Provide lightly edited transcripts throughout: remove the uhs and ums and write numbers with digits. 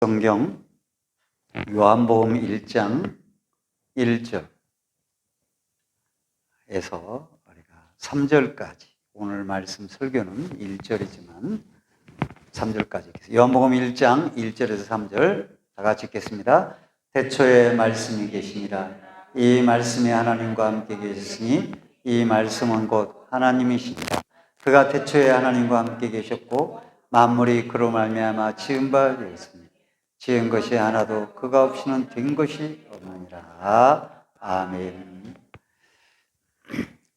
성경 요한복음 1장 1절에서 우리가 3절까지, 오늘 말씀 설교는 1절이지만 3절까지, 요한복음 1장 1절에서 3절 다 같이 읽겠습니다. 태초에 말씀이 계시니라. 이 말씀이 하나님과 함께 계셨으니 이 말씀은 곧 하나님이시니라. 그가 태초에 하나님과 함께 계셨고 만물이 그로 말미암아 지은 바 되었습니다. 지은 것이 하나도 그가 없이는 된 것이 없느니라. 아멘.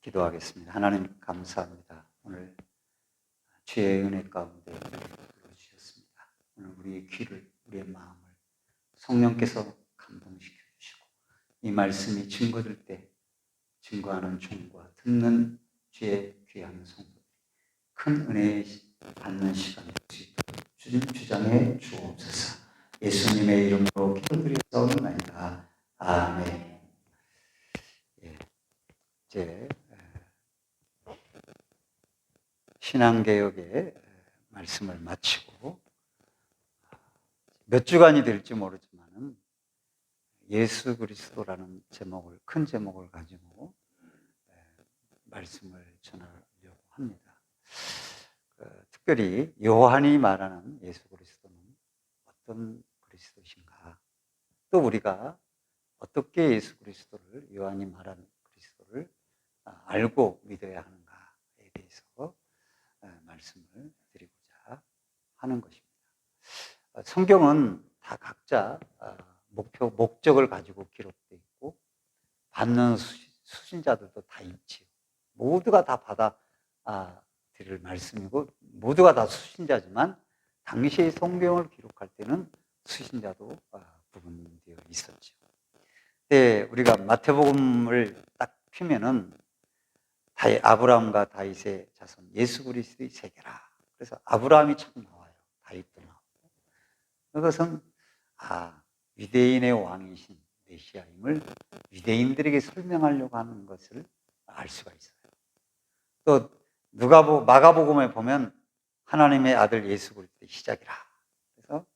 기도하겠습니다. 하나님 감사합니다. 오늘 주의 은혜 가운데 불러주셨습니다. 오늘 우리의 귀를, 우리의 마음을 성령께서 감동시켜 주시고 이 말씀이 증거될 때 증거하는 종과 듣는 주의 귀한 성도들이 큰 은혜 받는 시간을 주장해 주옵소서. 예수님의 이름으로 기도드리옵나이다. 아멘. 이제 신앙개혁의 말씀을 마치고 몇 주간이 될지 모르지만 예수 그리스도라는 제목을, 큰 제목을 가지고 말씀을 전하려고 합니다. 특별히 요한이 말하는 예수 그리스도는 어떤 그리스도신가, 또 우리가 어떻게 예수 그리스도를, 요한이 말하는 그리스도를 알고 믿어야 하는가에 대해서 말씀을 드리고자 하는 것입니다. 성경은 다 각자 목적을 가지고 기록되어 있고 받는 수신자들도 다 있지요. 모두가 다 받아 드릴 말씀이고 모두가 다 수신자지만 당시의 성경을 기록할 때는 수신자도 구분되어 있었죠. 네, 우리가 마태복음을 딱 피면은 아브라함과 다윗의 자손 예수 그리스도의 세계라. 그래서 아브라함이 참 나와요. 다윗도 나오고. 그것은 유대인의 왕이신 메시아임을 유대인들에게 설명하려고 하는 것을 알 수가 있어요. 또 마가복음에 보면 하나님의 아들 예수 그리스도의 시작이라. 그래서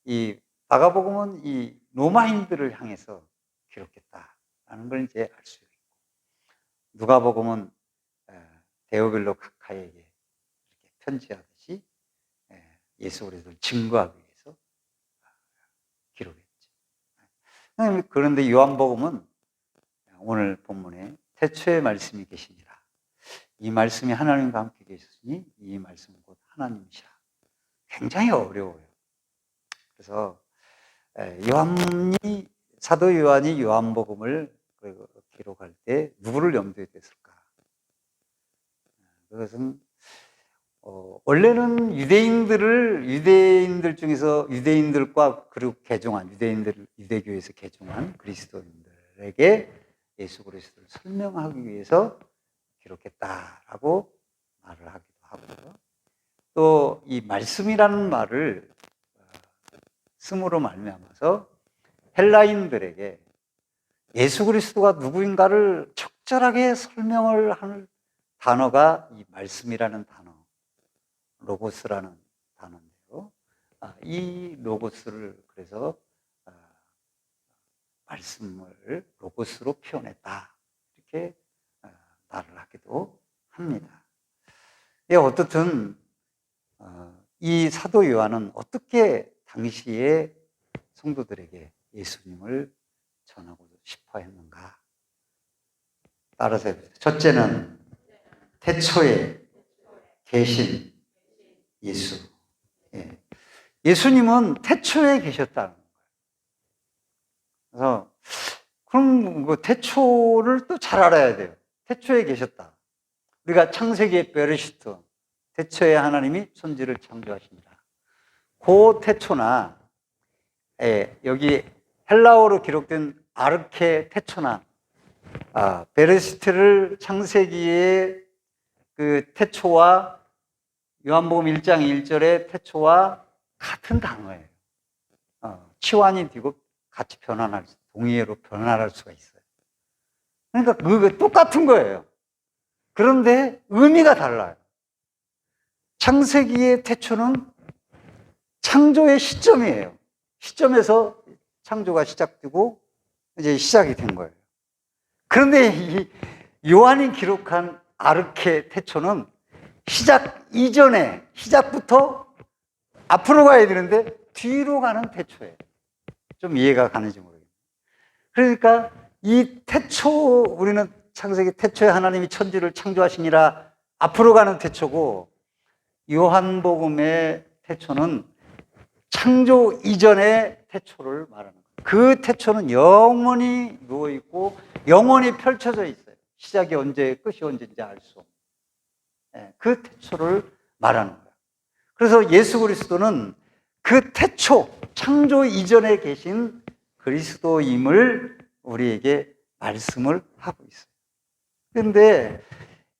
이 마가복음은 이 로마인들을 향해서 기록했다라는 걸 이제 알 수 있고, 누가복음은 데오빌로 각하에게 이렇게 편지하듯이 예수 그리스도를 증거하기 위해서 기록했죠. 그런데 요한복음은 오늘 본문에 태초에 말씀이 계시니라. 이 말씀이 하나님과 함께 계셨으니 이 말씀은 곧 하나님이시라. 굉장히 어려워요. 그래서 사도 요한이 요한복음을 기록할 때 누구를 염두에 뒀을까? 그것은 원래는 유대인들 중에서 유대인들과 그리고 유대교에서 개종한 그리스도인들에게 예수 그리스도를 설명하기 위해서 기록했다라고 말을 하기도 하고요. 또 이 말씀이라는 말을 쓰므로 말미암아서 헬라인들에게 예수 그리스도가 누구인가를 적절하게 설명을 하는 단어가 이 말씀이라는 단어, 로고스라는 단어인데요. 이 로고스를 그래서 말씀을 로고스로 표현했다, 이렇게 말을 하기도 합니다. 어떻든 이 사도 요한은 어떻게 당시의 성도들에게 예수님을 전하고 싶어 했는가? 따라서 해보세요. 첫째는 태초에 계신 예수. 예수님은 태초에 계셨다는 거예요. 그래서 그럼 그 태초를 또 잘 알아야 돼요. 태초에 계셨다. 우리가 창세기의 베르시트, 태초에 하나님이 천지를 창조하십니다. 그 태초나 여기 헬라어로 기록된 아르케 태초나 베르시트를 창세기의 그 태초와 요한복음 1장 1절의 태초와 같은 단어예요. 치환이 되고 같이 동의어로 변환할 수가 있어요. 그러니까 그거 똑같은 거예요. 그런데 의미가 달라요. 창세기의 태초는 창조의 시점이에요. 시점에서 창조가 시작되고 이제 시작이 된 거예요. 그런데 이 요한이 기록한 아르케 태초는 시작 이전에, 시작부터 앞으로 가야 되는데 뒤로 가는 태초예요. 좀 이해가 가는지 모르겠어요. 그러니까 이 태초, 우리는 창세기 태초에 하나님이 천지를 창조하시니라 앞으로 가는 태초고, 요한복음의 태초는 창조 이전의 태초를 말하는 거예요. 그 태초는 영원히 누워있고 영원히 펼쳐져 있어요. 시작이 언제, 끝이 언제인지 알 수 없는 그 태초를 말하는 거예요. 그래서 예수 그리스도는 그 태초, 창조 이전에 계신 그리스도임을 우리에게 말씀을 하고 있어요. 그런데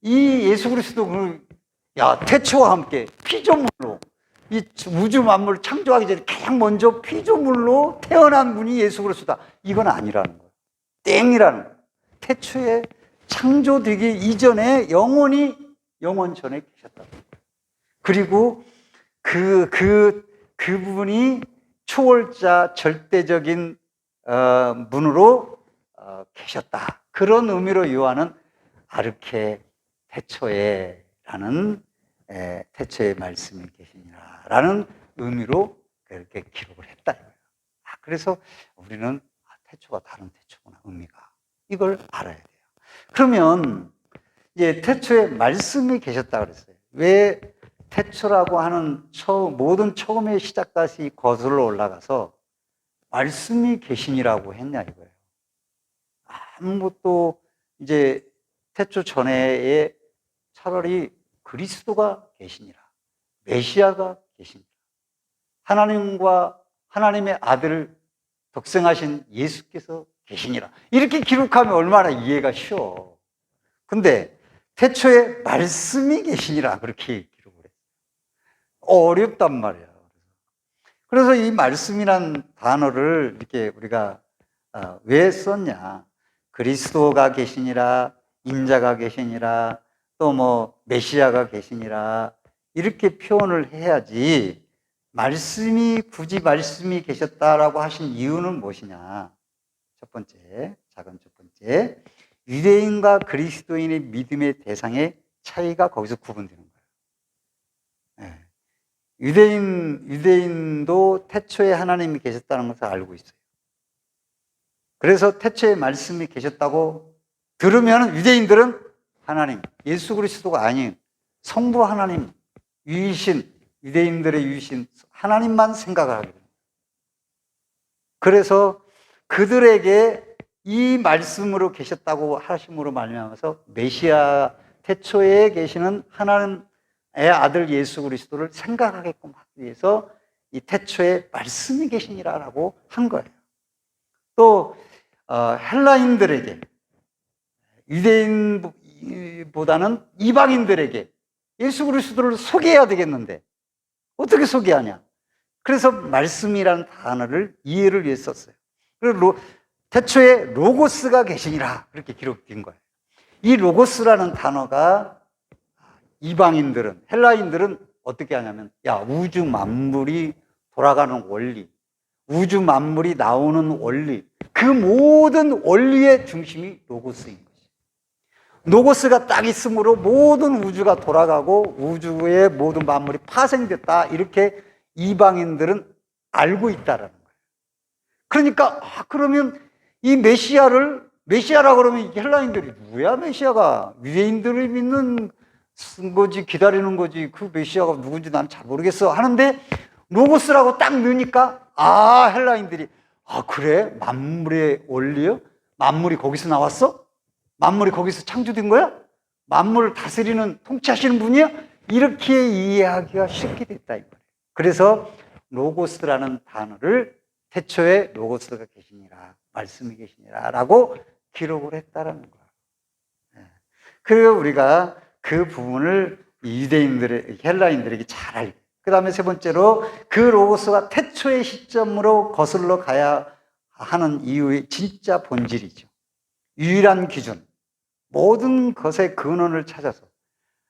이 예수 그리스도, 태초와 함께 피조물로, 이 우주 만물을 창조하기 전에 가장 먼저 피조물로 태어난 분이 예수 그리스도다. 이건 아니라는 거예요. 땡이라는 거예요. 태초에 창조되기 이전에 영원히 영원 전에 계셨다. 그리고 그 부분이 초월자 절대적인 문으로 계셨다. 그런 의미로 요한은 아르케 태초에라는 태초에 말씀이 계시니라 라는 의미로 그렇게 기록을 했다. 그래서 우리는 태초가 다른 태초구나, 의미가. 이걸 알아야 돼요. 그러면 이제 태초에 말씀이 계셨다 그랬어요. 왜 태초라고 하는 모든 처음의 시작까지 거슬러 올라가서 말씀이 계시니라고 했냐 이거예요. 아무것도 이제 태초 전에 차라리 그리스도가 계시니라, 메시아가 계시니라, 하나님과 하나님의 아들 독생하신 예수께서 계시니라, 이렇게 기록하면 얼마나 이해가 쉬워. 근데 태초에 말씀이 계시니라 그렇게 기록을 해요. 어렵단 말이야. 그래서 이 말씀이란 단어를 이렇게 우리가 왜 썼냐, 그리스도가 계시니라, 인자가 계시니라, 또 뭐 메시아가 계시니라, 이렇게 표현을 해야지. 굳이 말씀이 계셨다라고 하신 이유는 무엇이냐? 첫 번째, 작은 첫 번째, 유대인과 그리스도인의 믿음의 대상의 차이가 거기서 구분되는 거예요. 유대인도 태초에 하나님이 계셨다는 것을 알고 있어요. 그래서 태초에 말씀이 계셨다고 들으면 유대인들은 하나님, 예수 그리스도가 아닌 성부 하나님, 유이신, 유대인들의 유이신 하나님만 생각을 하게 됩니다. 그래서 그들에게 이 말씀으로 계셨다고 하심으로 말미암아서 메시아, 태초에 계시는 하나님의 아들 예수 그리스도를 생각하게끔 하기 위해서 이 태초에 말씀이 계시니라라고 한 거예요. 또 헬라인들에게, 유대인보다는 이방인들에게 예수 그리스도를 소개해야 되겠는데 어떻게 소개하냐? 그래서 말씀이라는 단어를 이해를 위해 썼어요. 그리고 태초에 로고스가 계시니라 그렇게 기록된 거예요. 이 로고스라는 단어가 이방인들은, 헬라인들은 어떻게 하냐면, 우주 만물이 돌아가는 원리, 우주 만물이 나오는 원리, 그 모든 원리의 중심이 로고스인 거죠. 로고스가 딱 있으므로 모든 우주가 돌아가고 우주의 모든 만물이 파생됐다, 이렇게 이방인들은 알고 있다라는 거예요. 그러니까 그러면 이 메시아라고 그러면 헬라인들이 누구야 메시아가? 유대인들을 믿는 거지, 기다리는 거지, 그 메시아가 누군지 나는 잘 모르겠어 하는데 로고스라고 딱 넣으니까 헬라인들이 그래? 만물의 원리요? 만물이 거기서 나왔어? 만물이 거기서 창조된 거야? 만물을 다스리는, 통치하시는 분이야? 이렇게 이해하기가 쉽게 됐다 이 말이에요. 그래서 로고스라는 단어를 태초에 로고스가 계시니라, 말씀이 계시니라 라고 기록을 했다라는 거예요. 그리고 우리가 그 부분을 헬라인들에게 잘 알게. 그 다음에 세 번째로, 그 로고스가 태초의 시점으로 거슬러 가야 하는 이유의 진짜 본질이죠. 유일한 기준, 모든 것의 근원을 찾아서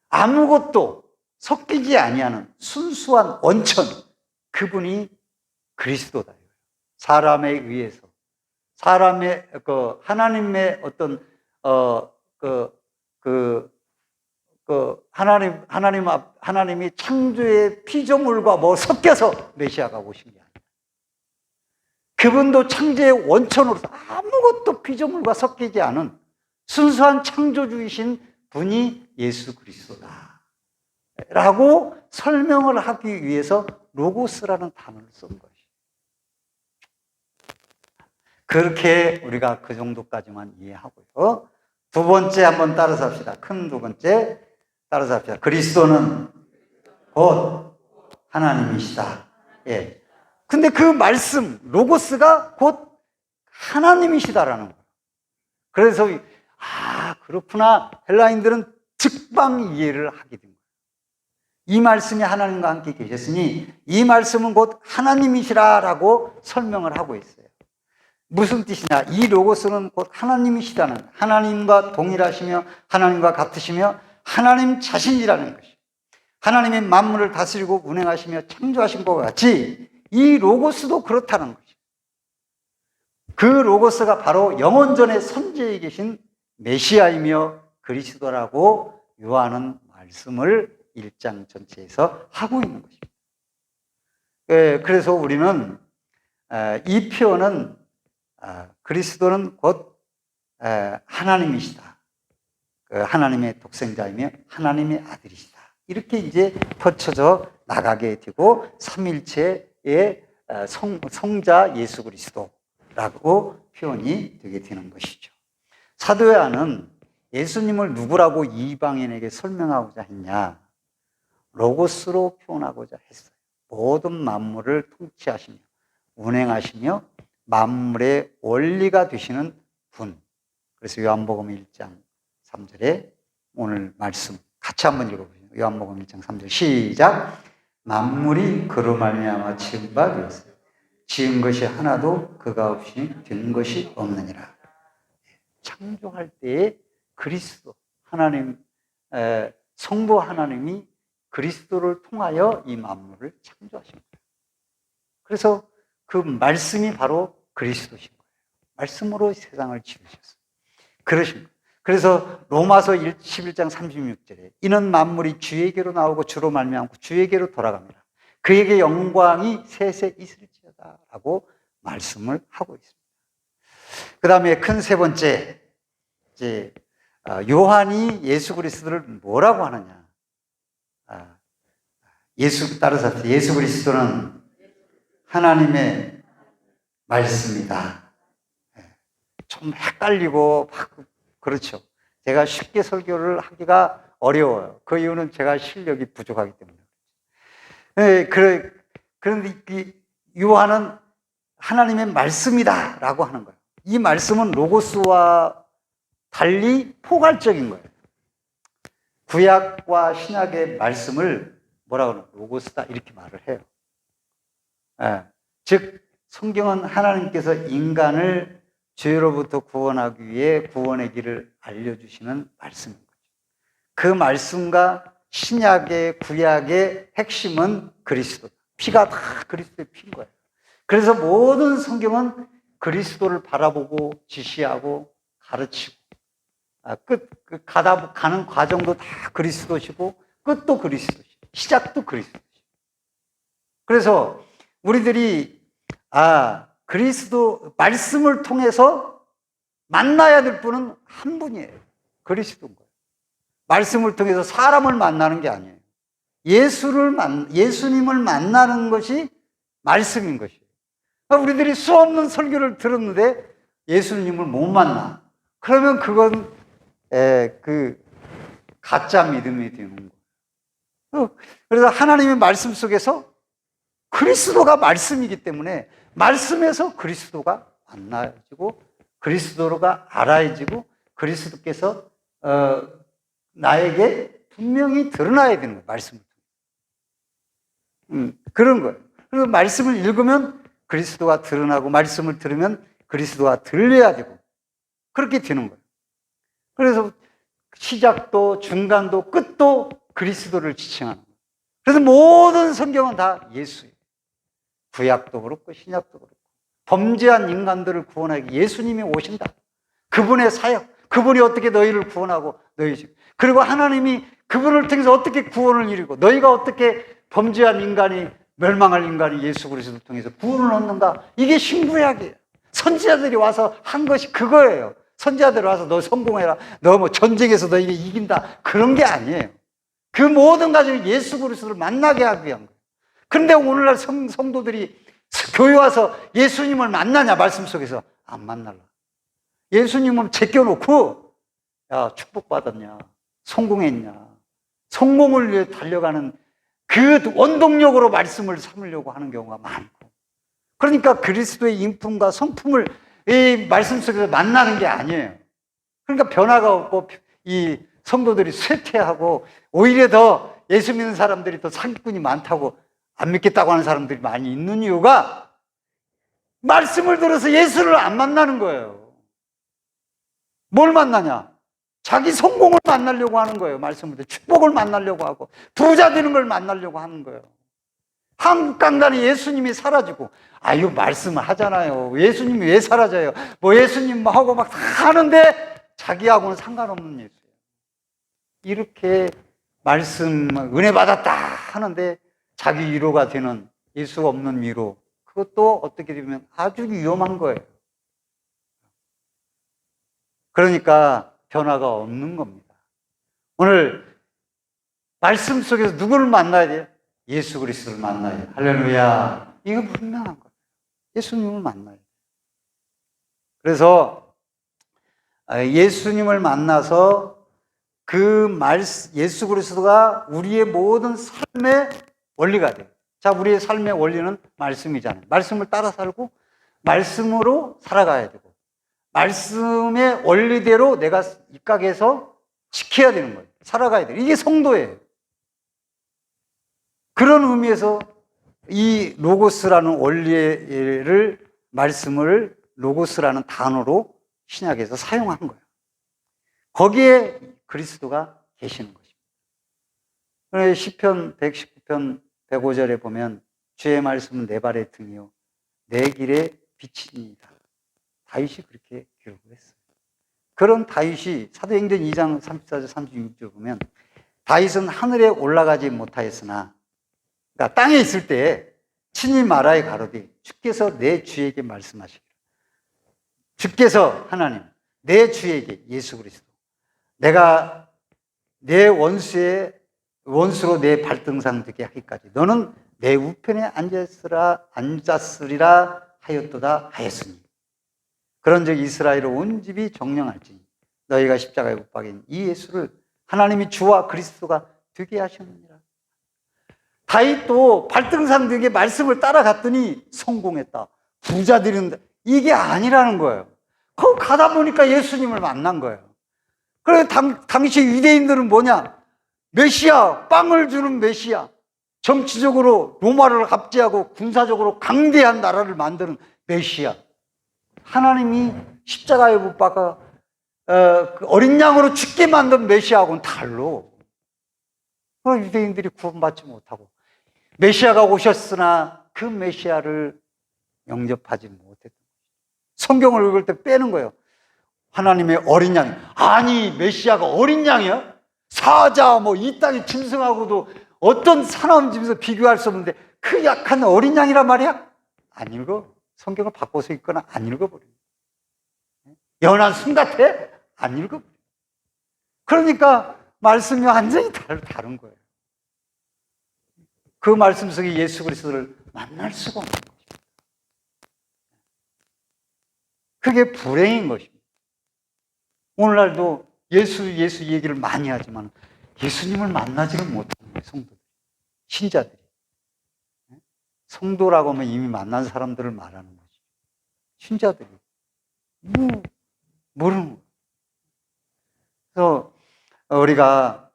아무것도 섞이지 아니하는 순수한 원천, 그분이 그리스도다. 사람에 의해서, 사람의 하나님의 어떤 하나님이 창조의 피조물과 뭐 섞여서 메시아가 오신 게 아니에요. 그분도 창조의 원천으로서 아무것도 피조물과 섞이지 않은 순수한 창조주이신 분이 예수 그리스도다 라고 설명을 하기 위해서 로고스라는 단어를 쓴 것이에요. 그렇게 우리가 그 정도까지만 이해하고요. 두 번째 한번 따라서 합시다. 큰 두 번째 따라서 합시다. 그리스도는 곧 하나님이시다. 예. 근데 그 말씀, 로고스가 곧 하나님이시다라는 거예요. 그래서, 그렇구나. 헬라인들은 즉방 이해를 하게 된 거예요. 이 말씀이 하나님과 함께 계셨으니 이 말씀은 곧 하나님이시라라고 설명을 하고 있어요. 무슨 뜻이냐? 이 로고스는 곧 하나님이시다는, 하나님과 동일하시며 하나님과 같으시며 하나님 자신이라는 것이에요. 하나님의 만물을 다스리고 운행하시며 창조하신 것과 같이 이 로고스도 그렇다는 것이에요. 그 로고스가 바로 영원전의 선지에 계신 메시아이며 그리스도라고 요한은 말씀을 1장 전체에서 하고 있는 것입니다. 그래서 우리는 이 표현은 그리스도는 곧 하나님이시다. 하나님의 독생자이며 하나님의 아들이시다. 이렇게 이제 펼쳐져 나가게 되고 삼일체의 성자 예수 그리스도라고 표현이 되게 되는 것이죠. 사도 요한은 예수님을 누구라고 이방인에게 설명하고자 했냐? 로고스로 표현하고자 했어요. 모든 만물을 통치하시며 운행하시며 만물의 원리가 되시는 분. 그래서 요한복음 1장 3절에 오늘 말씀 같이 한번 읽어보세요. 요한복음 1장 3절 시작. 만물이 그로 말미암아 지은 바 되었어요. 지은 것이 하나도 그가 없이 된 것이 없느니라. 창조할 때에 그리스도 하나님, 성부 하나님이 그리스도를 통하여 이 만물을 창조하신 거예요. 그래서 그 말씀이 바로 그리스도신 거예요. 말씀으로 세상을 지으셨어요. 그러신 거예요. 그래서 로마서 11장 36절에 이는 만물이 주에게로 나오고 주로 말미암고 주에게로 돌아갑니다. 그에게 영광이 세세 있을지어다 라고 말씀을 하고 있습니다. 그 다음에 큰 세 번째, 이제 요한이 예수 그리스도를 뭐라고 하느냐? 따라서 예수 그리스도는 하나님의 말씀이다. 좀 헷갈리고 그렇죠. 제가 쉽게 설교를 하기가 어려워요. 그 이유는 제가 실력이 부족하기 때문에. 그런데 요한은 하나님의 말씀이다라고 하는 거예요. 이 말씀은 로고스와 달리 포괄적인 거예요. 구약과 신약의 말씀을 뭐라고 하나? 로고스다 이렇게 말을 해요. 즉 성경은 하나님께서 인간을 죄로부터 구원하기 위해 구원의 길을 알려주시는 말씀인 거죠. 그 말씀과 신약의 구약의 핵심은 그리스도. 피가 다 그리스도의 피인 거예요. 그래서 모든 성경은 그리스도를 바라보고 지시하고 가르치고 가는 과정도 다 그리스도시고 끝도 그리스도시고 시작도 그리스도시고. 그래서 우리들이 그리스도 말씀을 통해서 만나야 될 분은 한 분이에요. 그리스도인 거예요. 말씀을 통해서 사람을 만나는 게 아니에요. 예수님을 만나는 것이 말씀인 것이에요. 우리들이 수없는 설교를 들었는데 예수님을 못 만나. 그러면 그건 가짜 믿음이 되는 거예요. 그래서 하나님의 말씀 속에서 그리스도가 말씀이기 때문에 말씀에서 그리스도가 만나지고 그리스도가 알아야지고 그리스도께서 나에게 분명히 드러나야 되는 거예요. 말씀을 통해. 그런 거예요. 그래서 말씀을 읽으면 그리스도가 드러나고 말씀을 들으면 그리스도가 들려야 되고 그렇게 되는 거예요. 그래서 시작도 중간도 끝도 그리스도를 지칭하는 거예요. 그래서 모든 성경은 다 예수예요. 구약도 그렇고 신약도 그렇고 범죄한 인간들을 구원하기 예수님이 오신다. 그분의 사역, 그분이 어떻게 너희를 구원하고 그리고 하나님이 그분을 통해서 어떻게 구원을 이루고 너희가 어떻게 범죄한 인간이 멸망할 인간이 예수 그리스도를 통해서 구원을 얻는가? 이게 신구약이에요. 선지자들이 와서 한 것이 그거예요. 선지자들이 와서 너 성공해라. 너 뭐 전쟁에서 너희가 이긴다. 그런 게 아니에요. 그 모든 가정이 예수 그리스도를 만나게 하기 위한 거예요. 그런데 오늘날 성도들이 교회 와서 예수님을 만나냐? 말씀 속에서 안 만날라. 예수님은 제껴놓고 야 축복받았냐? 성공했냐? 성공을 위해 달려가는 그 원동력으로 말씀을 삼으려고 하는 경우가 많고, 그러니까 그리스도의 인품과 성품을 이 말씀 속에서 만나는 게 아니에요. 그러니까 변화가 없고 이 성도들이 쇠퇴하고 오히려 더 예수 믿는 사람들이 더 사기꾼이 많다고 안 믿겠다고 하는 사람들이 많이 있는 이유가 말씀을 들어서 예수를 안 만나는 거예요. 뭘 만나냐? 자기 성공을 만나려고 하는 거예요. 말씀을 듣고 축복을 만나려고 하고 부자 되는 걸 만나려고 하는 거예요. 한국 강단에 예수님이 사라지고 아유 말씀을 하잖아요. 예수님이 왜 사라져요? 뭐 예수님 뭐 하고 막 다 하는데 자기하고는 상관없는 예수예요. 이렇게 말씀 은혜 받았다 하는데 자기 위로가 되는 예수가 없는 위로, 그것도 어떻게 되면 아주 위험한 거예요. 그러니까 변화가 없는 겁니다. 오늘 말씀 속에서 누구를 만나야 돼요? 예수 그리스도를 만나야 돼요. 할렐루야. 이거 분명한 거예요. 예수님을 만나야 돼요. 그래서 예수님을 만나서 예수 그리스도가 우리의 모든 삶의 원리가 돼요. 자, 우리의 삶의 원리는 말씀이잖아요. 말씀을 따라 살고 말씀으로 살아가야 되고 말씀의 원리대로 내가 입각해서 지켜야 되는 거예요. 살아가야 돼요. 이게 성도예요. 그런 의미에서 이 로고스라는 원리를 말씀을 로고스라는 단어로 신약에서 사용한 거예요. 거기에 그리스도가 계시는 것입니다. 시편 119편 105절에 보면 주의 말씀은 내 발의 등이요 내 길의 빛이니이다. 다윗이 그렇게 기록을 했어요. 그런 다윗이 사도행전 2장 34절 36절 보면 다윗은 하늘에 올라가지 못하였으나, 그러니까 땅에 있을 때 친히 말하여 가로되 주께서 내 주에게 말씀하시기를, 주께서 하나님 내 주에게 예수 그리스도 내가 내 원수로 내 발등상 되게 하기까지 너는 내 우편에 앉았으리라 하였도다 하였으니 그런즉 이스라엘 온 집이 정령할지니 너희가 십자가에 못 박인 이 예수를 하나님이 주와 그리스도가 되게 하셨느니라. 다윗도 발등상 되게 말씀을 따라갔더니 성공했다. 부자 되는다. 이게 아니라는 거예요. 거기 가다 보니까 예수님을 만난 거예요. 그래서 당시 유대인들은 뭐냐? 메시아, 빵을 주는 메시아. 정치적으로 로마를 압제하고 군사적으로 강대한 나라를 만드는 메시아. 하나님이 십자가에 못 박아 어린 양으로 죽게 만든 메시아하고는 달로 유대인들이 구원받지 못하고 메시아가 오셨으나 그 메시아를 영접하지 못했던 거예요. 성경을 읽을 때 빼는 거예요. 하나님의 어린 양이, 아니 메시아가 어린 양이야? 사자 뭐 이 땅에 짐승하고도 어떤 사나운 짐승 비교할 수 없는데 그 약한 어린 양이란 말이야? 안 읽어. 성경을 바꿔서 읽거나 안 읽어버려. 연한 순 같아? 안 읽어버려. 그러니까 말씀이 완전히 다른 거예요. 그 말씀 속에 예수 그리스도를 만날 수가 없는 것입니다. 그게 불행인 것입니다. 오늘날도 예수 얘기를 많이 하지만 예수님을 만나지를 못하는 거예요. 성도들, 신자들이. 성도라고 하면 이미 만난 사람들을 말하는 거지. 신자들이 모르는 거예요. 그래서 우리가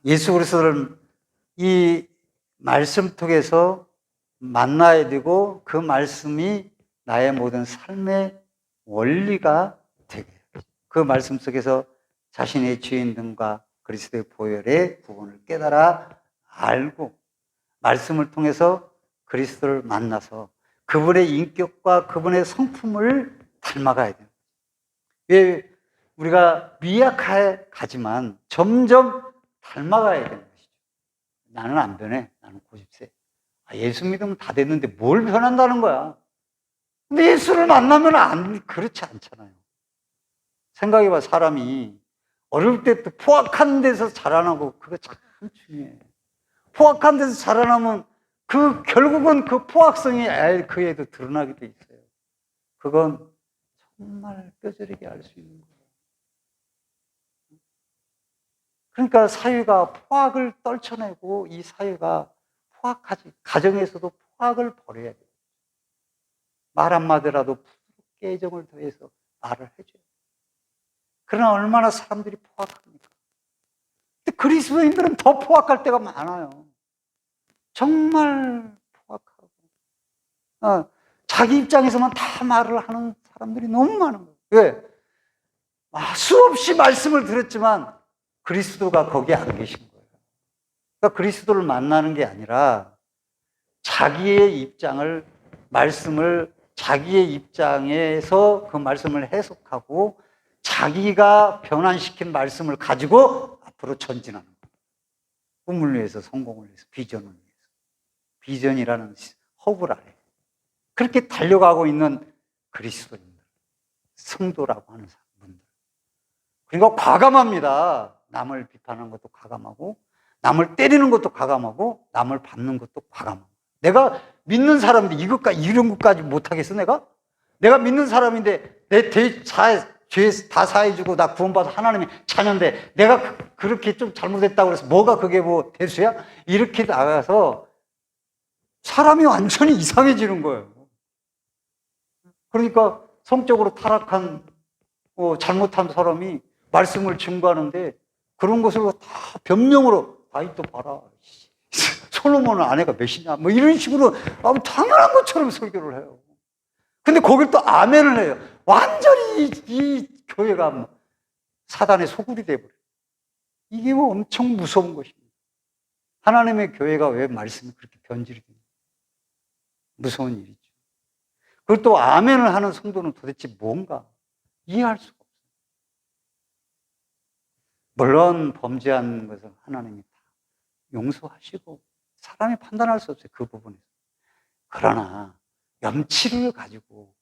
예수 그리스도를 이 말씀 통해서 만나야 되고 그 말씀이 나의 모든 삶의 원리가 되게 해요. 그 말씀 속에서 자신의 죄인됨과 그리스도의 보혈의 구원을 깨달아 알고 말씀을 통해서 그리스도를 만나서 그분의 인격과 그분의 성품을 닮아가야 돼요. 왜 우리가 미약해 가지만 점점 닮아가야 되는 것이죠. 나는 안 변해. 나는 90세. 예수 믿으면 다 됐는데 뭘 변한다는 거야. 근데 예수를 만나면 그렇지 않잖아요. 생각해봐. 사람이 어릴 때부터 포악한 데서 자라나고, 그거 참 중요해. 포악한 데서 자라나면 결국은 그 포악성이 그 애도 드러나게 돼 있어요. 그건 정말 뼈저리게 알 수 있는 거예요. 그러니까 사회가 포악을 떨쳐내고, 이 사회가 포악하지, 가정에서도 포악을 버려야 돼요. 말 한마디라도 부드럽게 애정을 더해서 말을 해줘요. 그러나 얼마나 사람들이 포악합니까? 근데 그리스도인들은 더 포악할 때가 많아요. 정말 포악하고, 자기 입장에서만 다 말을 하는 사람들이 너무 많은 거예요. 왜? 수없이 말씀을 들었지만 그리스도가 거기에 안 계신 거예요. 그러니까 그리스도를 만나는 게 아니라 자기의 입장을, 말씀을 자기의 입장에서 그 말씀을 해석하고 자기가 변환시킨 말씀을 가지고 앞으로 전진하는 거예요. 꿈을 위해서, 성공을 위해서, 비전을 위해서. 비전이라는 허블 아래 그렇게 달려가고 있는 그리스도인들, 성도라고 하는 분들. 그러니까 과감합니다. 남을 비판하는 것도 과감하고, 남을 때리는 것도 과감하고, 남을 밟는 것도 과감하고. 내가 믿는 사람인데 이런 것까지 못하겠어, 내가? 내가 믿는 사람인데 내 죄 다 사해주고 나 구원받아 하나님의 자녀인데 내가 그렇게 좀 잘못했다고 그래서 뭐가 그게 뭐 대수야? 이렇게 나가서 사람이 완전히 이상해지는 거예요. 그러니까 성적으로 타락한, 잘못한 사람이 말씀을 증거하는데 그런 것을 다 변명으로, 다윗도 봐라. 솔로몬은 아내가 몇이냐. 뭐 이런 식으로 당연한 것처럼 설교를 해요. 근데 거길 또 아멘을 해요. 완전히 이 교회가 사단의 소굴이 돼버려요. 이게 뭐 엄청 무서운 것입니다. 하나님의 교회가 왜 말씀이 그렇게 변질이 됩니까? 무서운 일이죠. 그리고 또 아멘을 하는 성도는 도대체 뭔가 이해할 수가 없어요. 물론 범죄한 것을 하나님이 다 용서하시고 사람이 판단할 수 없어요. 그 부분에서. 그러나 염치를 가지고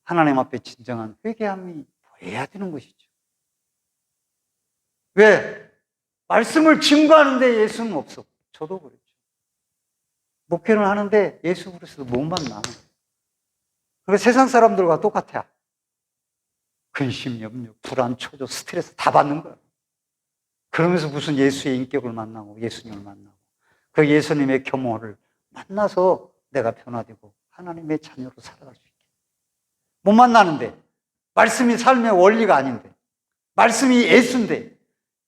하나님 앞에 진정한 회개함이 보여야 되는 것이죠. 왜? 말씀을 증거하는데 예수는 없어. 저도 그랬죠. 목회를 하는데 예수 그리스도 못 만나. 그러니까 세상 사람들과 똑같아. 근심, 염려, 불안, 초조, 스트레스 다 받는 거야. 그러면서 무슨 예수의 인격을 만나고 예수님을 만나고 그 예수님의 교모를 만나서 내가 변화되고 하나님의 자녀로 살아갈 수 있게. 못 만나는데, 말씀이 삶의 원리가 아닌데, 말씀이 예수인데,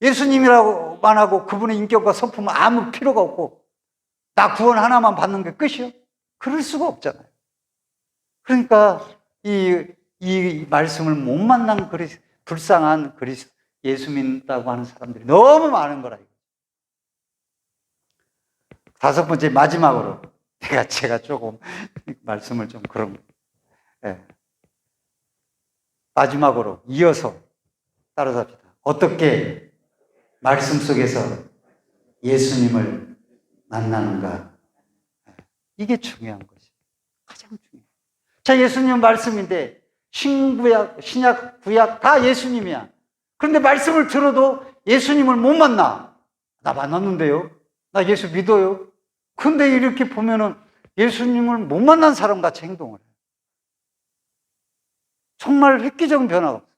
예수님이라고만 하고 그분의 인격과 성품은 아무 필요가 없고 나 구원 하나만 받는 게 끝이요? 그럴 수가 없잖아요. 그러니까 이 말씀을 못 만난 불쌍한 예수 믿는다고 하는 사람들이 너무 많은 거라. 다섯 번째, 마지막으로 제가 조금 말씀을 좀 마지막으로 이어서 따라잡시다. 어떻게 말씀 속에서 예수님을 만나는가? 이게 중요한 것이 가장 중요해요. 자, 예수님 말씀인데 신구약, 신약, 구약 다 예수님이야. 그런데 말씀을 들어도 예수님을 못 만나. 나 만났는데요. 나 예수 믿어요. 근데 이렇게 보면은 예수님을 못 만난 사람 같이 행동을 해요. 정말 획기적인 변화가 없어요.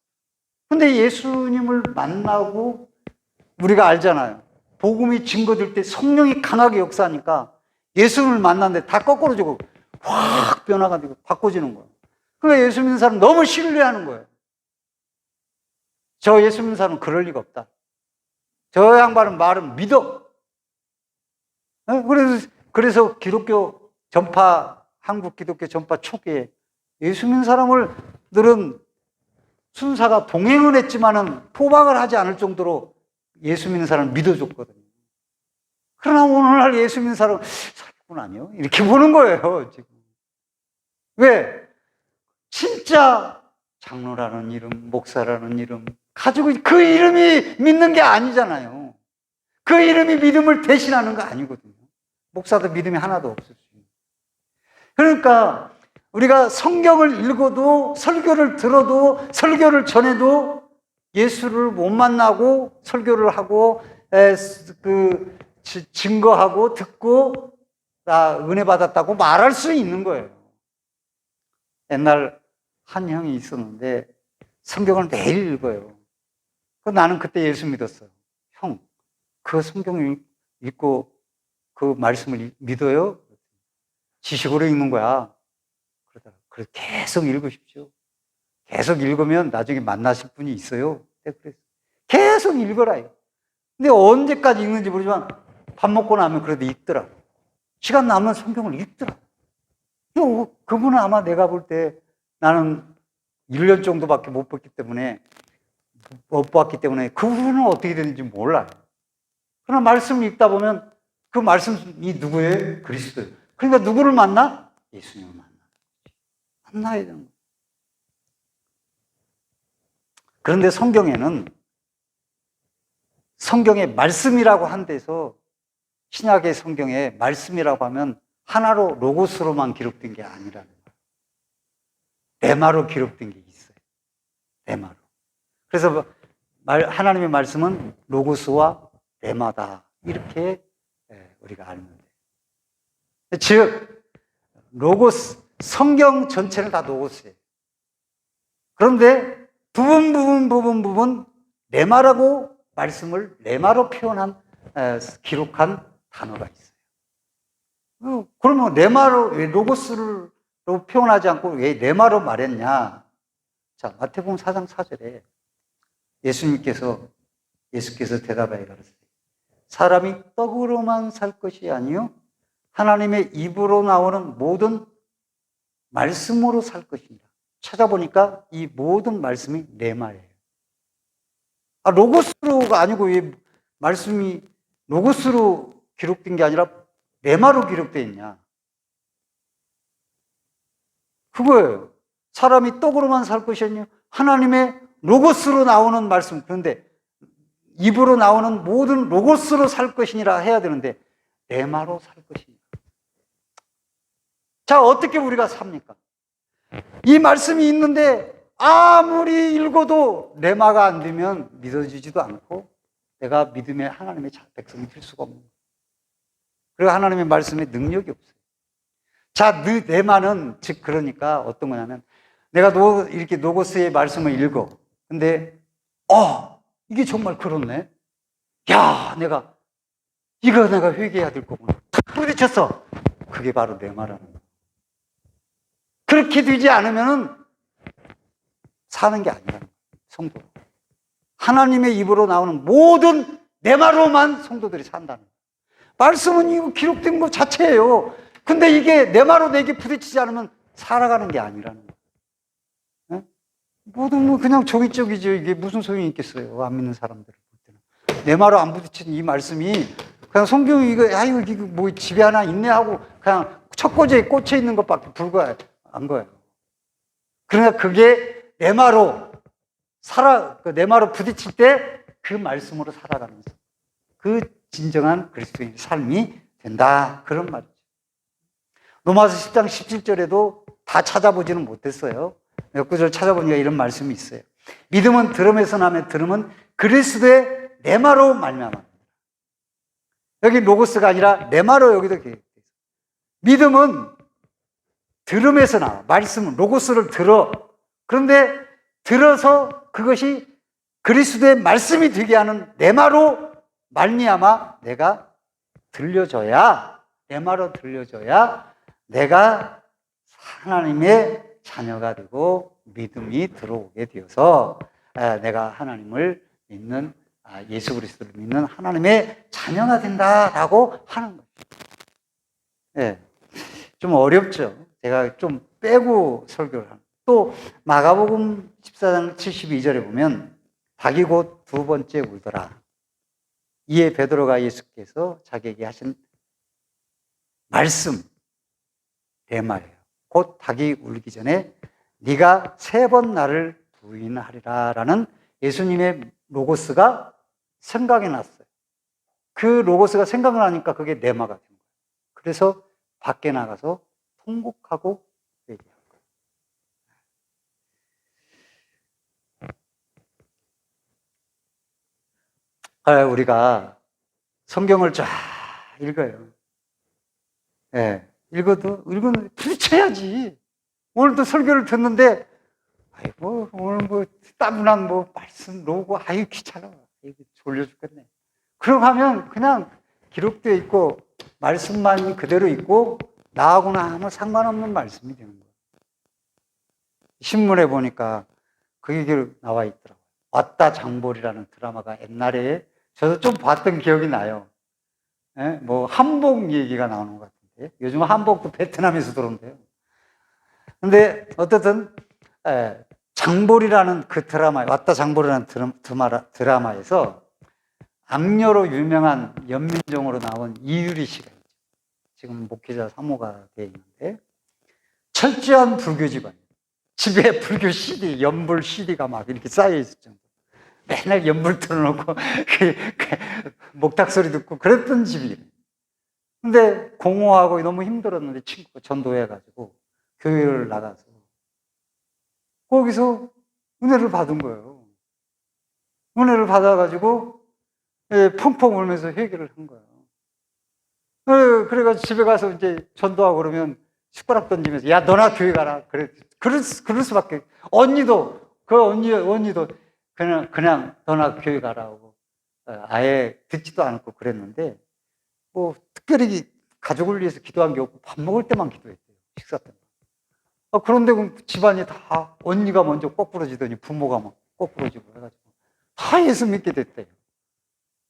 근데 예수님을 만나고 우리가 알잖아요. 복음이 증거될 때 성령이 강하게 역사하니까 예수님을 만났는데 다 거꾸로지고 확 변화가 되고 바꿔지는 거예요. 그러니까 예수 믿는 사람 너무 신뢰하는 거예요. 저 예수 믿는 사람은 그럴 리가 없다. 저 양반은 말은 믿어. 그래서 기독교 전파, 한국 기독교 전파 초기에 예수 믿는 사람들은 순사가 동행은 했지만은 포박을 하지 않을 정도로 예수 믿는 사람을 믿어줬거든요. 그러나 오늘날 예수 믿는 사람은 그분 아니요? 이렇게 보는 거예요, 지금. 왜? 진짜 장로라는 이름, 목사라는 이름 가지고 그 이름이 믿는 게 아니잖아요. 그 이름이 믿음을 대신하는 거 아니거든요. 목사도 믿음이 하나도 없을 수 있는. 그러니까 우리가 성경을 읽어도, 설교를 들어도, 설교를 전해도 예수를 못 만나고 설교를 하고 증거하고 듣고 나 은혜 받았다고 말할 수 있는 거예요. 옛날 한 형이 있었는데 성경을 매일 읽어요. 나는 그때 예수 믿었어요. 형, 그 성경을 읽고 그 말씀을 믿어요? 지식으로 읽는 거야. 그러더라고요. 그래서 계속 읽으십시오. 계속 읽으면 나중에 만나실 분이 있어요. 그래서 계속 읽어라요. 근데 언제까지 읽는지 모르지만 밥 먹고 나면 그래도 읽더라고. 시간 남으면 성경을 읽더라고. 그분은 아마 내가 볼 때 나는 1년 정도밖에 못 봤기 때문에 그분은 어떻게 되는지 몰라요. 그러나 말씀을 읽다 보면 그 말씀이 누구예요? 그리스도예요. 그러니까 누구를 만나? 예수님을 만나야 되는 거예요. 그런데 성경의 말씀이라고 한 데서 신약의 성경에 말씀이라고 하면 하나로 로고스로만 기록된 게 아니라는 거예요. 레마로 기록된 게 있어요. 레마로. 그래서 하나님의 말씀은 로고스와 레마다 이렇게 우리가 알면 돼요. 즉 로고스, 성경 전체는 다 로고스예요. 그런데 부분 레마라고 말씀을 레마로 표현한 기록한 단어가 있어요. 그러면 레마로 왜 로고스로 표현하지 않고 왜 레마로 말했냐? 자, 마태복음 4장 4절에 예수께서 대답하여 가라사대 사람이 떡으로만 살 것이 아니요 하나님의 입으로 나오는 모든 말씀으로 살 것입니다. 찾아보니까 이 모든 말씀이 레마예요. 로고스로가 아니고 왜 말씀이 로고스로 기록된 게 아니라 레마로 기록되어 있냐? 그거예요. 사람이 떡으로만 살 것이 아니요 하나님의 로고스로 나오는 말씀. 그런데 입으로 나오는 모든 로고스로 살 것이니라 해야 되는데 레마로 살 것이니라. 자, 어떻게 우리가 삽니까? 이 말씀이 있는데 아무리 읽어도 레마가 안 되면 믿어지지도 않고 내가 믿음의 하나님의 백성이 될 수가 없는 거예요. 그리고 하나님의 말씀에 능력이 없어요. 자, 레마는 즉 그러니까 어떤 거냐면 내가 이렇게 로고스의 말씀을 읽어. 근데 이게 정말 그렇네. 야, 내가 회개해야 될 거구나. 부딪혔어. 그게 바로 레마라는 거예요. 그렇게 되지 않으면 사는 게 아니라는 거예요. 성도. 하나님의 입으로 나오는 모든 레마로만 성도들이 산다는 거예요. 말씀은 이거 기록된 것 자체예요. 근데 이게 레마로 내게 부딪히지 않으면 살아가는 게 아니라는 거예요. 모든 그냥 저기저기죠. 이게 무슨 소용이 있겠어요. 안 믿는 사람들을 볼 때는. 레마로 안 부딪히는 이 말씀이 그냥 성경이 이거 뭐 집에 하나 있네 하고 그냥 척고지에 꽂혀 있는 것밖에 불과한 거예요. 그러니까 그게 레마로 레마로 부딪힐 때 그 말씀으로 살아가면서 그 진정한 그리스도인의 삶이 된다. 그런 말이죠. 로마서 10장 17절에도 다 찾아보지는 못했어요. 몇 구절 찾아보니까 이런 말씀이 있어요. 믿음은 들음에서 나며 들음은 그리스도의 레마로 말미암아. 여기 로고스가 아니라 레마로 여기도 기록되어 있어요. 믿음은 들음에서 나와. 말씀은 로고스를 들어. 그런데 들어서 그것이 그리스도의 말씀이 되게 하는 레마로 말미암아 내가 레마로 들려줘야 내가 하나님의 자녀가 되고 믿음이 들어오게 되어서 내가 하나님을 믿는 예수 그리스도를 믿는 하나님의 자녀가 된다라고 하는 거죠. 네. 좀 어렵죠. 제가 좀 빼고 설교를 합니다. 또 마가복음 14장 72절에 보면 닭이 곧 두 번째 울더라. 이에 베드로가 예수께서 자기에게 하신 말씀, 레마예요. 곧 닭이 울기 전에 네가 3번 나를 부인하리라 라는 예수님의 로고스가 생각이 났어요. 그 로고스가 생각나니까 그게 레마가 된 거예요. 그래서 밖에 나가서 통곡하고 얘기한 거예요. 우리가 성경을 쫙 읽어요. 예, 읽으면 부딪혀야지. 오늘도 설교를 듣는데, 아이고, 오늘 뭐, 따분한 뭐, 말씀, 로고, 아유, 귀찮아. 이거 졸려 죽겠네. 그러고 하면 그냥 기록되어 있고, 말씀만 그대로 있고, 나하고는 아무 상관없는 말씀이 되는 거예요. 신문에 보니까 그 얘기가 나와 있더라고요. 왔다 장보리라는 드라마가 옛날에 저도 좀 봤던 기억이 나요. 예? 뭐, 한복 얘기가 나오는 것 같은데. 요즘 한복도 베트남에서 들어온대요. 근데 어쨌든 장보리라는 그 드라마, 왔다 장보리라는 드라마에서 악녀로 유명한 연민정으로 나온 이유리 씨가 있죠. 지금 목회자 사모가 되어 있는데 철저한 불교 집안. 집에 불교 CD, 연불 CD가 막 이렇게 쌓여 있을 정도. 맨날 연불 틀어놓고 목탁 소리 듣고 그랬던 집이에요. 근데 공허하고 너무 힘들었는데 친구가 전도해가지고 교회를 나가서 거기서 은혜를 받은 거예요. 은혜를 받아가지고 펑펑 울면서 회개를 한 거예요. 그래가지고 집에 가서 이제 전도하고 그러면 숟가락 던지면서 야 너나 교회 가라. 그럴 수밖에. 언니도 그냥 너나 교회 가라고 아예 듣지도 않고 그랬는데 뭐 특별히 가족을 위해서 기도한 게 없고 밥 먹을 때만 기도했대요. 식사 때만. 그런데 집안이 다 언니가 먼저 거꾸러지더니 부모가 막 거꾸러지고 해가지고 다 예수 믿게 됐대요.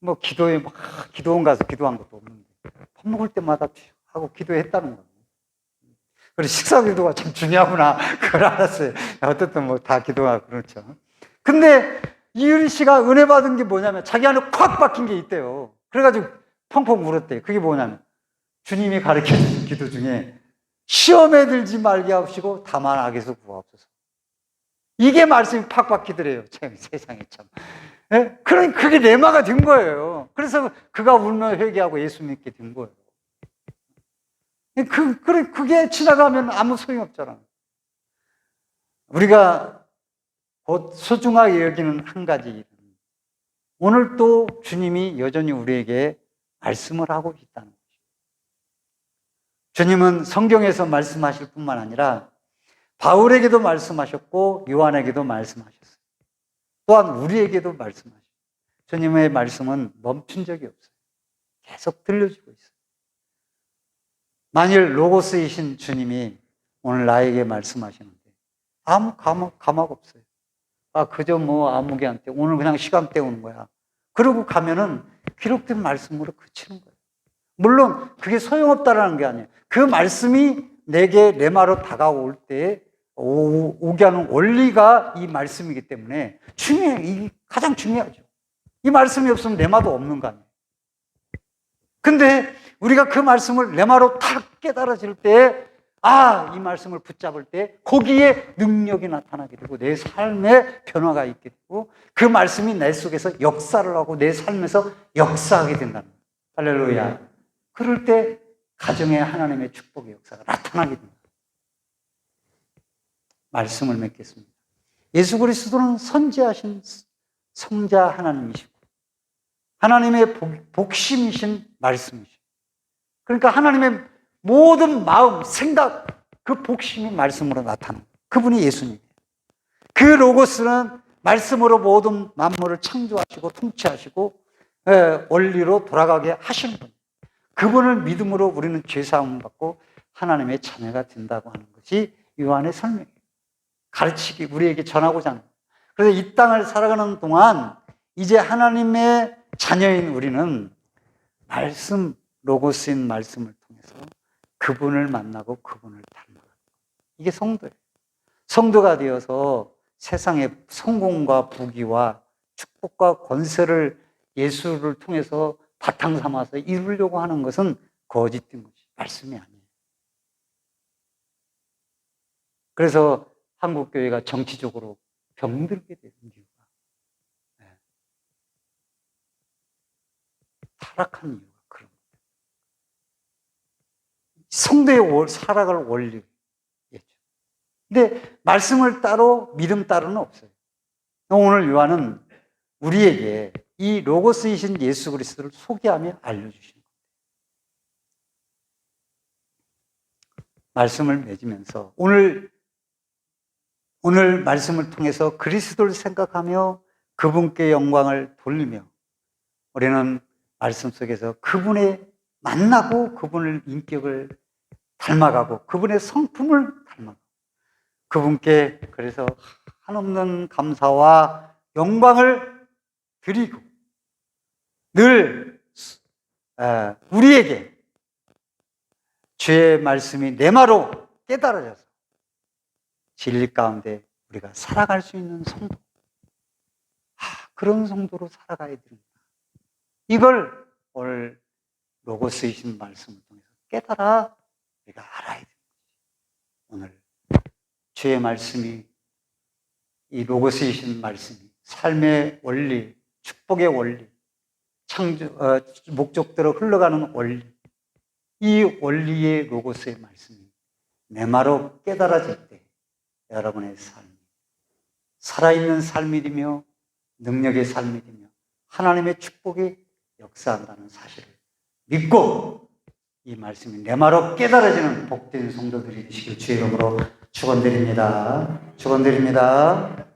뭐 기도에 막 기도원 가서 기도한 것도 없는데 밥 먹을 때마다 하고 기도했다는 거예요. 그리고 식사 기도가 참 중요하구나 그걸 알았어요. 어쨌든 뭐 다 기도하고 그렇죠. 근데 이유리 씨가 은혜 받은 게 뭐냐면 자기 안에 콱 박힌 게 있대요. 그래가지고 펑펑 울었대요. 그게 뭐냐면 주님이 가르쳐준 기도 중에 시험에 들지 말게 하시고 다만 악에서 구하옵소서. 이게 말씀이 팍 박히더래요. 참 세상에 참. 예? 그러니 그게 레마가 된 거예요. 그래서 그가 울며 회개하고 예수 믿게 된 거예요. 그게 지나가면 아무 소용 없잖아. 우리가 곧 소중하게 여기는 한 가지 일은 오늘 또 주님이 여전히 우리에게 말씀을 하고 있다는 거죠. 주님은 성경에서 말씀하실 뿐만 아니라 바울에게도 말씀하셨고 요한에게도 말씀하셨어요. 또한 우리에게도 말씀하셨어요. 주님의 말씀은 멈춘 적이 없어요. 계속 들려주고 있어요. 만일 로고스이신 주님이 오늘 나에게 말씀하시는데 아무 감학 없어요. 그저 뭐 아무개한테 오늘 그냥 시간 때우는 거야. 그러고 가면은 기록된 말씀으로 그치는 거예요. 물론 그게 소용없다라는 게 아니에요. 그 말씀이 내게 레마로 다가올 때 오게 하는 원리가 이 말씀이기 때문에 중요해요. 이게 가장 중요하죠. 이 말씀이 없으면 레마도 없는 거 아니에요. 근데 우리가 그 말씀을 레마로 탁 깨달아질 때 이 말씀을 붙잡을 때 거기에 능력이 나타나게 되고 내 삶에 변화가 있게 되고 그 말씀이 내 속에서 역사를 하고 내 삶에서 역사하게 된다는 거예요. 할렐루야. 그럴 때 가정에 하나님의 축복의 역사가 나타나게 됩니다. 말씀을 맺겠습니다. 예수 그리스도는 선지하신 성자 하나님이시고 하나님의 복심이신 말씀이시고 그러니까 하나님의 모든 마음, 생각, 그 복심이 말씀으로 나타나는 그분이 예수님이에요. 그 로고스는 말씀으로 모든 만물을 창조하시고 통치하시고 원리로 돌아가게 하시는 분. 그분을 믿음으로 우리는 죄사함을 받고 하나님의 자녀가 된다고 하는 것이 요한의 설명이에요. 가르치기, 우리에게 전하고자 하는 거예요. 그래서 이 땅을 살아가는 동안 이제 하나님의 자녀인 우리는 말씀, 로고스인 말씀을 통해서 그분을 만나고 그분을 닮아가는 거예요. 이게 성도예요. 성도가 되어서 세상의 성공과 부귀와 축복과 권세를 예수를 통해서 바탕 삼아서 이루려고 하는 것은 거짓된 것이죠. 말씀이 아니에요. 그래서 한국교회가 정치적으로 병들게 되는 이유가, 타락한 이유가 그런 거예요. 성도의 살아갈 원리겠죠. 근데 말씀을 따로 믿음 따로는 없어요. 오늘 요한은 우리에게 이 로고스이신 예수 그리스도를 소개하며 알려주시는 거예요. 말씀을 맺으면서 오늘 말씀을 통해서 그리스도를 생각하며 그분께 영광을 돌리며 우리는 말씀 속에서 그분의 만나고 그분의 인격을 닮아가고 그분의 성품을 닮아가고 그분께 그래서 한없는 감사와 영광을 드리고 늘 우리에게 주의 말씀이 내마로 깨달아져서 진리 가운데 우리가 살아갈 수 있는 성도, 그런 성도로 살아가야 됩니다. 이걸 오늘 로고스이신 말씀을 통해서 깨달아 우리가 알아야 됩니다. 오늘 주의 말씀이, 이 로고스이신 말씀이 삶의 원리, 축복의 원리, 목적대로 흘러가는 원리, 이 원리의 로고스의 말씀이 내마로 깨달아질 때 여러분의 삶이 살아있는 삶이며 능력의 삶이며 하나님의 축복이 역사한다는 사실을 믿고 이 말씀이 내마로 깨달아지는 복된 성도들이 되시길 주의 이름으로 축원드립니다. 축원드립니다.